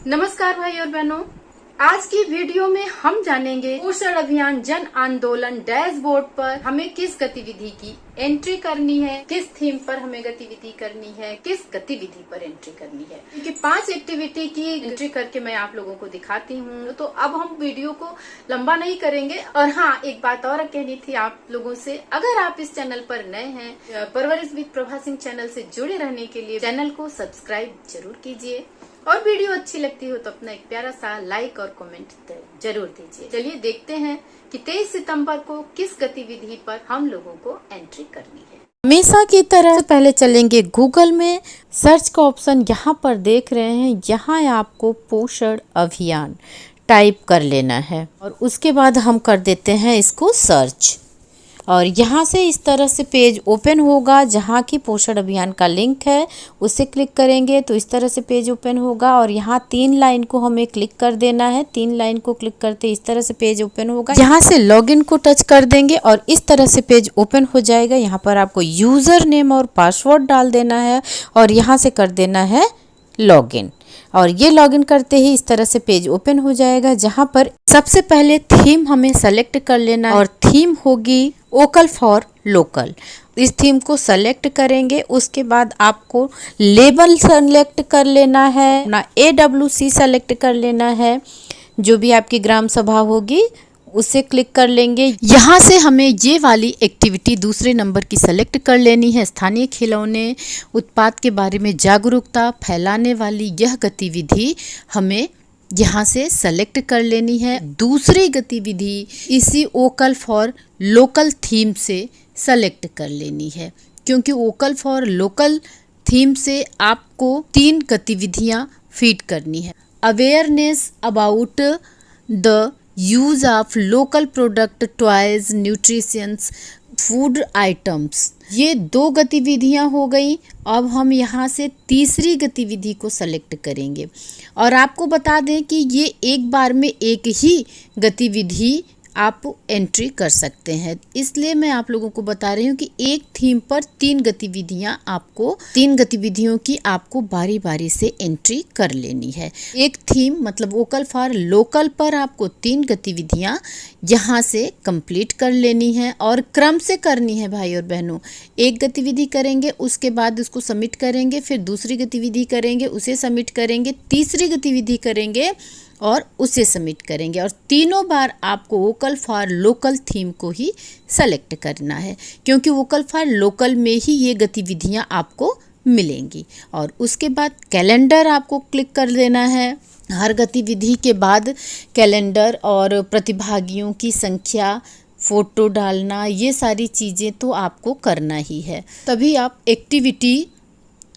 नमस्कार भाई और बहनों, आज की वीडियो में हम जानेंगे पोषण अभियान जन आंदोलन डैशबोर्ड पर हमें किस गतिविधि की एंट्री करनी है, किस थीम पर हमें गतिविधि करनी है, किस गतिविधि पर एंट्री करनी है। क्योंकि 5 एक्टिविटी की एंट्री करके मैं आप लोगों को दिखाती हूँ। तो अब हम वीडियो को लंबा नहीं करेंगे। और हाँ, एक बात और कहनी थी आप लोगों से, अगर आप इस चैनल पर नए हैं, परवरिश विद प्रभा सिंह चैनल से जुड़े रहने के लिए चैनल को सब्सक्राइब जरूर कीजिए और वीडियो अच्छी लगती हो तो अपना एक प्यारा सा लाइक और कमेंट जरूर दीजिए। चलिए देखते हैं कि 23 सितंबर को किस गतिविधि पर हम लोगों को एंट्री करनी है। हमेशा की तरह पहले चलेंगे गूगल में, सर्च का ऑप्शन यहाँ पर देख रहे हैं। यहाँ आपको पोषण अभियान टाइप कर लेना है और उसके बाद हम कर देते हैं इसको सर्च। और यहाँ से इस तरह से पेज ओपन होगा जहाँ की पोषण अभियान का लिंक है, उसे क्लिक करेंगे तो इस तरह से पेज ओपन होगा। और यहाँ 3 लाइन को हमें क्लिक कर देना है। 3 लाइन को क्लिक करते इस तरह से पेज ओपन होगा। यहाँ से लॉगिन को टच कर देंगे और इस तरह से पेज ओपन हो जाएगा। यहाँ पर आपको यूज़र नेम और पासवर्ड डाल देना है और यहाँ से कर देना है लॉगिन। और ये लॉगिन करते ही इस तरह से पेज ओपन हो जाएगा जहाँ पर सबसे पहले थीम हमें सेलेक्ट कर लेना है और थीम होगी वोकल फॉर लोकल। इस थीम को सेलेक्ट करेंगे, उसके बाद आपको लेबल सेलेक्ट कर लेना है, अपना AWC सेलेक्ट कर लेना है, जो भी आपकी ग्राम सभा होगी उसे क्लिक कर लेंगे। यहाँ से हमें ये वाली एक्टिविटी दूसरे नंबर की सेलेक्ट कर लेनी है। स्थानीय खिलौने उत्पाद के बारे में जागरूकता फैलाने वाली यह गतिविधि हमें यहाँ से सेलेक्ट कर लेनी है। दूसरी गतिविधि इसी वोकल फॉर लोकल थीम से सेलेक्ट कर लेनी है, क्योंकि वोकल फॉर लोकल थीम से आपको 3 गतिविधियाँ फीड करनी है। Awareness about the use of local product, toys, nutritions, food items, ये 2 गतिविधियां हो गई। अब हम यहाँ से तीसरी गतिविधि को सेलेक्ट करेंगे और आपको बता दें कि ये एक बार में एक ही गतिविधि आप एंट्री कर सकते हैं, इसलिए मैं आप लोगों को बता रही हूँ कि एक थीम पर 3 गतिविधियों की आपको बारी बारी से एंट्री कर लेनी है। एक थीम मतलब वोकल फॉर लोकल पर आपको 3 गतिविधियाँ यहाँ से कंप्लीट कर लेनी है और क्रम से करनी है भाई और बहनों। एक गतिविधि करेंगे, उसके बाद उसको सबमिट करेंगे, फिर दूसरी गतिविधि करेंगे, उसे सबमिट करेंगे, तीसरी गतिविधि करेंगे और उसे सबमिट करेंगे। और तीनों बार आपको वोकल फॉर लोकल थीम को ही सेलेक्ट करना है, क्योंकि वोकल फॉर लोकल में ही ये गतिविधियां आपको मिलेंगी। और उसके बाद कैलेंडर आपको क्लिक कर देना है। हर गतिविधि के बाद कैलेंडर और प्रतिभागियों की संख्या, फ़ोटो डालना, ये सारी चीज़ें तो आपको करना ही है, तभी आप एक्टिविटी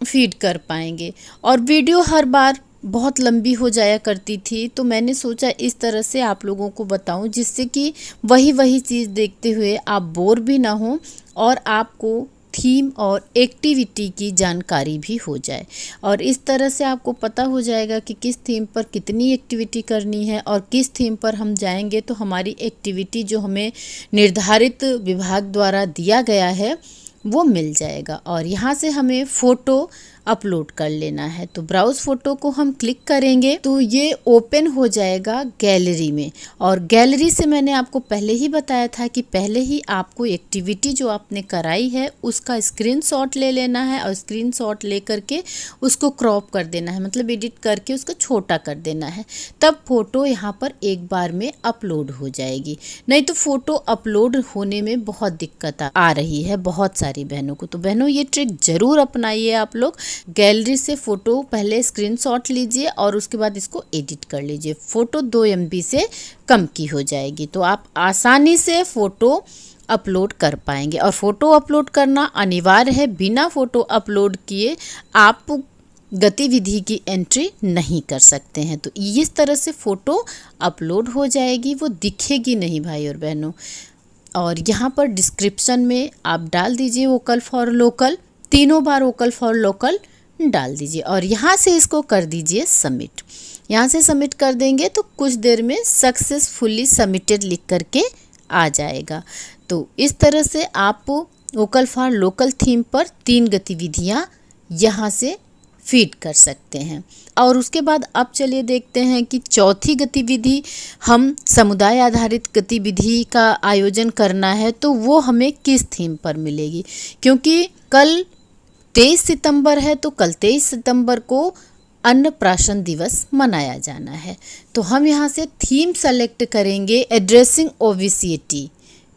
फीड कर पाएंगे। और वीडियो हर बार बहुत लंबी हो जाया करती थी, तो मैंने सोचा इस तरह से आप लोगों को बताऊं, जिससे कि वही चीज़ देखते हुए आप बोर भी ना हो और आपको थीम और एक्टिविटी की जानकारी भी हो जाए। और इस तरह से आपको पता हो जाएगा कि किस थीम पर कितनी एक्टिविटी करनी है और किस थीम पर हम जाएंगे तो हमारी एक्टिविटी जो हमें निर्धारित विभाग द्वारा दिया गया है वो मिल जाएगा। और यहाँ से हमें फ़ोटो अपलोड कर लेना है, तो ब्राउज़ फ़ोटो को हम क्लिक करेंगे तो ये ओपन हो जाएगा गैलरी में। और गैलरी से मैंने आपको पहले ही बताया था कि पहले ही आपको एक्टिविटी जो आपने कराई है उसका स्क्रीनशॉट ले लेना है और स्क्रीनशॉट ले करके उसको क्रॉप कर देना है, मतलब एडिट करके उसको छोटा कर देना है, तब फ़ोटो यहाँ पर एक बार में अपलोड हो जाएगी। नहीं तो फ़ोटो अपलोड होने में बहुत दिक्कत आ रही है बहुत सारी बहनों को। तो बहनों ये ट्रिक ज़रूर अपनाइए आप लोग। गैलरी से फ़ोटो पहले स्क्रीनशॉट लीजिए और उसके बाद इसको एडिट कर लीजिए। फ़ोटो 2 MB से कम की हो जाएगी, तो आप आसानी से फ़ोटो अपलोड कर पाएंगे। और फ़ोटो अपलोड करना अनिवार्य है, बिना फ़ोटो अपलोड किए आप गतिविधि की एंट्री नहीं कर सकते हैं। तो इस तरह से फ़ोटो अपलोड हो जाएगी, वो दिखेगी नहीं भाई और बहनों। और यहाँ पर डिस्क्रिप्शन में आप डाल दीजिए vocal for local, 3 bar vocal for local डाल दीजिए और यहाँ से इसको कर दीजिए सबमिट। यहाँ से सबमिट कर देंगे तो कुछ देर में सक्सेसफुली सबमिटेड लिख करके आ जाएगा। तो इस तरह से आप वोकल फॉर लोकल थीम पर 3 गतिविधियाँ यहाँ से फीड कर सकते हैं। और उसके बाद अब चलिए देखते हैं कि चौथी गतिविधि, हम समुदाय आधारित गतिविधि का आयोजन करना है तो वो हमें किस थीम पर मिलेगी। क्योंकि कल 23 सितंबर है तो कल 23 सितंबर को अन्नप्राशन दिवस मनाया जाना है। तो हम यहाँ से थीम सेलेक्ट करेंगे एड्रेसिंग ओबेसिटी।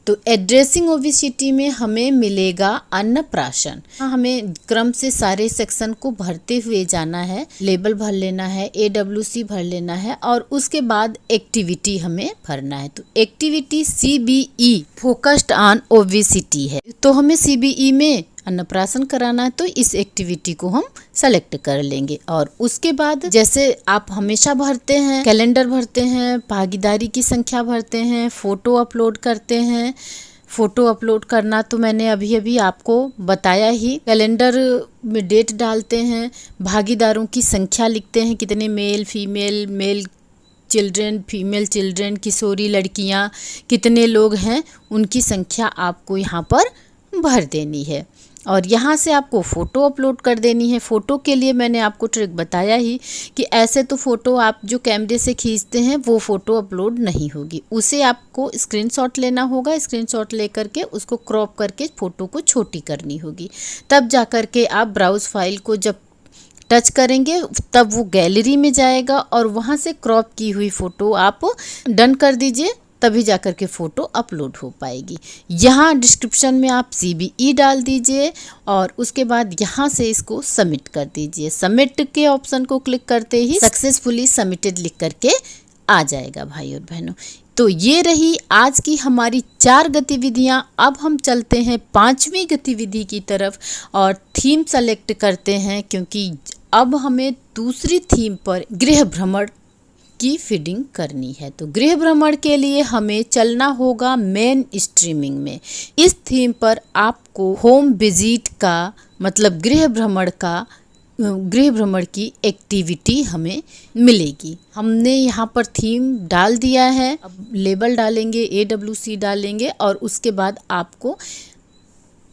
तो एड्रेसिंग ओबेसिटी में हमें मिलेगा अन्नप्राशन। हमें क्रम से सारे सेक्शन को भरते हुए जाना है, लेबल भर लेना है, AWC भर लेना है और उसके बाद एक्टिविटी हमें भरना है। तो activity CBE focused on obesity है, तो हमें CBE में अन्नप्राशन कराना है तो इस एक्टिविटी को हम सेलेक्ट कर लेंगे। और उसके बाद जैसे आप हमेशा भरते हैं, कैलेंडर भरते हैं, भागीदारी की संख्या भरते हैं, फोटो अपलोड करते हैं। फोटो अपलोड करना तो मैंने अभी अभी आपको बताया ही। कैलेंडर में डेट डालते हैं, भागीदारों की संख्या लिखते हैं, कितने male female, male children, female children, किशोरी लड़कियां, कितने लोग हैं, उनकी संख्या आपको यहाँ पर भर देनी है। और यहाँ से आपको फ़ोटो अपलोड कर देनी है। फ़ोटो के लिए मैंने आपको ट्रिक बताया ही कि ऐसे तो फ़ोटो आप जो कैमरे से खींचते हैं वो फ़ोटो अपलोड नहीं होगी, उसे आपको स्क्रीनशॉट लेना होगा। स्क्रीनशॉट लेकर के उसको क्रॉप करके फ़ोटो को छोटी करनी होगी, तब जा कर के आप ब्राउज़ फाइल को जब टच करेंगे तब वो गैलरी में जाएगा और वहाँ से क्रॉप की हुई फ़ोटो आप डन कर दीजिए, तभी जाकर के फ़ोटो अपलोड हो पाएगी। यहाँ डिस्क्रिप्शन में आप CBE डाल दीजिए और उसके बाद यहाँ से इसको सबमिट कर दीजिए। सबमिट के ऑप्शन को क्लिक करते ही सक्सेसफुली सबमिटेड लिख करके आ जाएगा भाई और बहनों। तो ये रही आज की हमारी 4 गतिविधियाँ। अब हम चलते हैं 5वीं गतिविधि की तरफ और थीम सेलेक्ट करते हैं, क्योंकि अब हमें दूसरी थीम पर गृह भ्रमण की फीडिंग करनी है। तो गृह भ्रमण के लिए हमें चलना होगा मेन स्ट्रीमिंग में। इस थीम पर आपको होम विजिट का मतलब गृह भ्रमण की एक्टिविटी हमें मिलेगी। हमने यहाँ पर थीम डाल दिया है, अब लेबल डालेंगे, AWC डालेंगे और उसके बाद आपको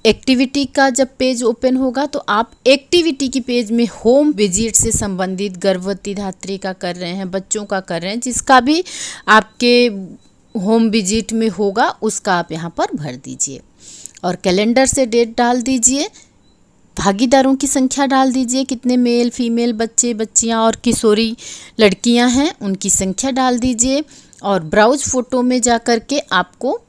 एक्टिविटी का जब पेज ओपन होगा तो आप एक्टिविटी की पेज में होम विजिट से संबंधित गर्भवती धात्री का कर रहे हैं, बच्चों का कर रहे हैं, जिसका भी आपके होम विजिट में होगा उसका आप यहाँ पर भर दीजिए और कैलेंडर से डेट डाल दीजिए। भागीदारों की संख्या डाल दीजिए, कितने मेल फीमेल बच्चे बच्चियाँ और किशोरी लड़कियाँ हैं उनकी संख्या डाल दीजिए और ब्राउज फ़ोटो में जा कर के आपको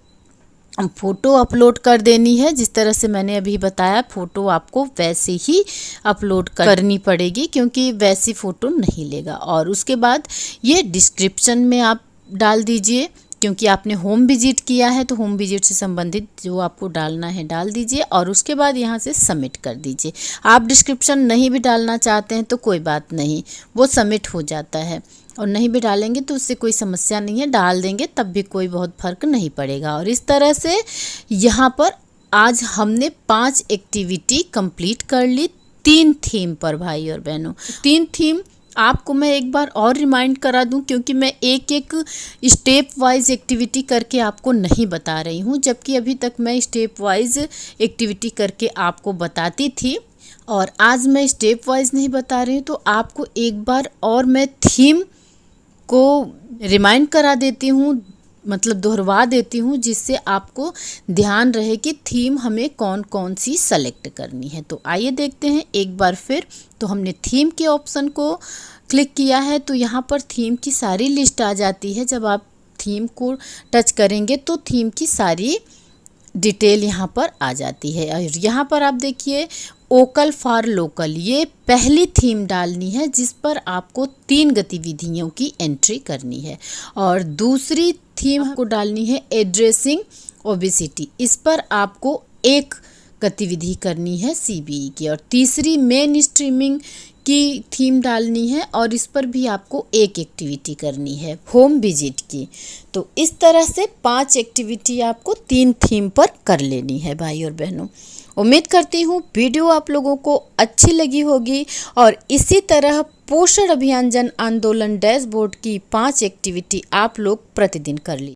फ़ोटो अपलोड कर देनी है। जिस तरह से मैंने अभी बताया फ़ोटो आपको वैसे ही अपलोड करनी पड़ेगी, क्योंकि वैसी फ़ोटो नहीं लेगा। और उसके बाद ये डिस्क्रिप्शन में आप डाल दीजिए, क्योंकि आपने होम विजिट किया है तो होम विजिट से संबंधित जो आपको डालना है डाल दीजिए और उसके बाद यहाँ से सबमिट कर दीजिए। आप डिस्क्रिप्शन नहीं भी डालना चाहते हैं तो कोई बात नहीं, वो सबमिट हो जाता है, और नहीं भी डालेंगे तो उससे कोई समस्या नहीं है, डाल देंगे तब भी कोई बहुत फर्क नहीं पड़ेगा। और इस तरह से यहाँ पर आज हमने 5 एक्टिविटी कंप्लीट कर ली 3 थीम पर भाई और बहनों। 3 थीम आपको मैं एक बार और रिमाइंड करा दूं, क्योंकि मैं एक एक स्टेप वाइज एक्टिविटी करके आपको नहीं बता रही हूं, जबकि अभी तक मैं स्टेप वाइज एक्टिविटी करके आपको बताती थी और आज मैं स्टेप वाइज नहीं बता रही हूँ। तो आपको एक बार और मैं थीम को रिमाइंड करा देती हूँ, मतलब दोहरवा देती हूँ, जिससे आपको ध्यान रहे कि थीम हमें कौन कौन सी सेलेक्ट करनी है। तो आइए देखते हैं एक बार फिर। तो हमने थीम के ऑप्शन को क्लिक किया है तो यहाँ पर थीम की सारी लिस्ट आ जाती है। जब आप थीम को टच करेंगे तो थीम की सारी डिटेल यहाँ पर आ जाती है। और यहाँ पर आप देखिए वोकल फॉर लोकल, ये पहली थीम डालनी है जिस पर आपको 3 गतिविधियों की एंट्री करनी है। और दूसरी थीम को डालनी है एड्रेसिंग ओबेसिटी, इस पर आपको 1 गतिविधि करनी है CBE की। और तीसरी मेन स्ट्रीमिंग की थीम डालनी है और इस पर भी आपको 1 एक्टिविटी करनी है होम विजिट की। तो इस तरह से 5 एक्टिविटी आपको 3 थीम पर कर लेनी है भाई और बहनों। उम्मीद करती हूँ वीडियो आप लोगों को अच्छी लगी होगी और इसी तरह पोषण अभियान जन आंदोलन डैशबोर्ड की 5 एक्टिविटी आप लोग प्रतिदिन कर ली।